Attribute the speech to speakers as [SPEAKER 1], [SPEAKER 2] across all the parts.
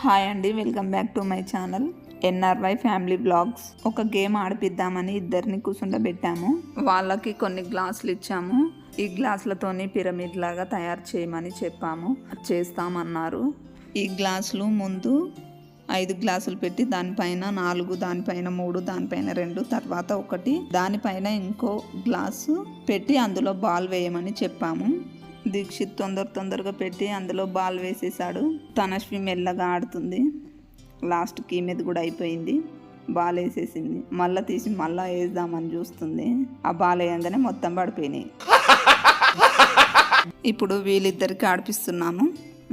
[SPEAKER 1] Hi అండి, welcome back to my channel NRY family vlogs. ఒక game ఆడిపిద్దామని ఇద్దరిని కూర్చుండబెట్టాము. వాళ్ళకి కొన్ని గ్లాసులు ఇచ్చాము. ఈ గ్లాసులతోని పిరమిడ్ లాగా తయారు చేయమని చెప్పాము. చేస్తామన్నారు. ఈ గ్లాసులు ముందు 5 గ్లాసులు పెట్టి దానిపైన 4, దానిపైన 3, దానిపైన 2, తర్వాత 1, దానిపైన ఇంకో గ్లాసు పెట్టి అందులో బాల్ వేయమని చెప్పాము. దీక్షిత్ తొందరగా పెట్టి అందులో బాల్ వేసేసాడు. తనశ్వి మెల్లగా ఆడుతుంది. లాస్ట్కి మీద కూడా అయిపోయింది. బాల్ వేసేసింది. మళ్ళీ తీసి మళ్ళీ వేద్దామని చూస్తుంది. ఆ బాల్ వేయంగానే మొత్తం పడిపోయినాయి. ఇప్పుడు వీళ్ళిద్దరికి ఆడిపిస్తున్నాము.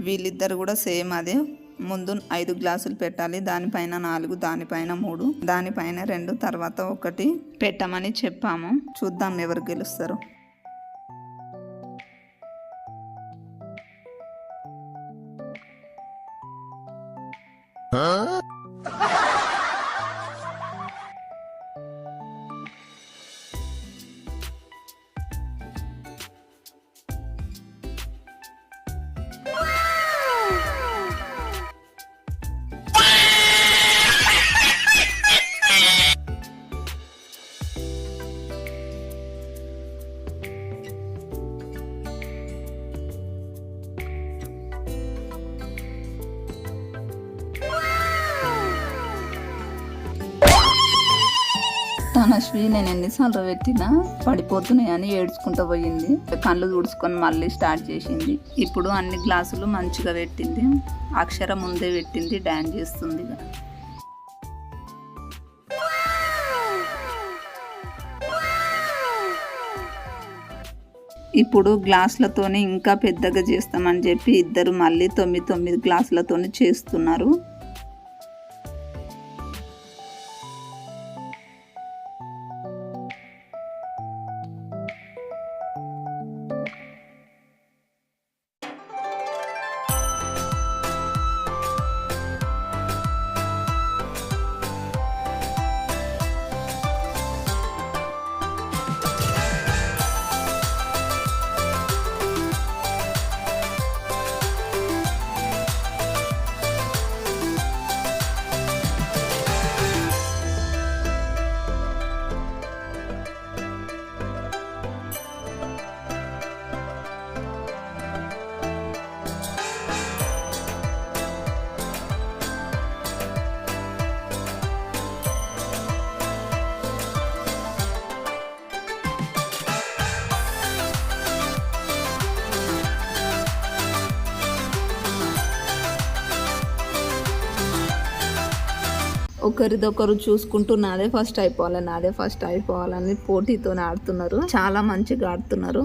[SPEAKER 1] వీళ్ళిద్దరు కూడా సేమ్ అదే. ముందు 5 గ్లాసులు పెట్టాలి. దానిపైన 4, దానిపైన 3, దానిపైన 2, తర్వాత 1 పెట్టమని చెప్పాము. చూద్దాం ఎవరు గెలుస్తారు. తనశ్వి నేను ఎన్నిసార్లు పెట్టినా పడిపోతున్నాయని ఏడ్చుకుంటూ పోయింది. కళ్ళు తుడుచుకొని మళ్ళీ స్టార్ట్ చేసింది. ఇప్పుడు అన్ని గ్లాసులు మంచిగా పెట్టింది. అక్షర ముందే పెట్టింది. డ్యాన్స్ చేస్తుంది. ఇప్పుడు గ్లాసులతోనే ఇంకా పెద్దగా చేస్తామని చెప్పి ఇద్దరు మళ్ళీ 9 గ్లాసులతోని చేస్తున్నారు. ఒకరిదొకరు చూసుకుంటూ నాదే ఫస్ట్ అయిపోవాలని పోటీతో ఆడుతున్నారు. చాలా మంచిగా ఆడుతున్నారు.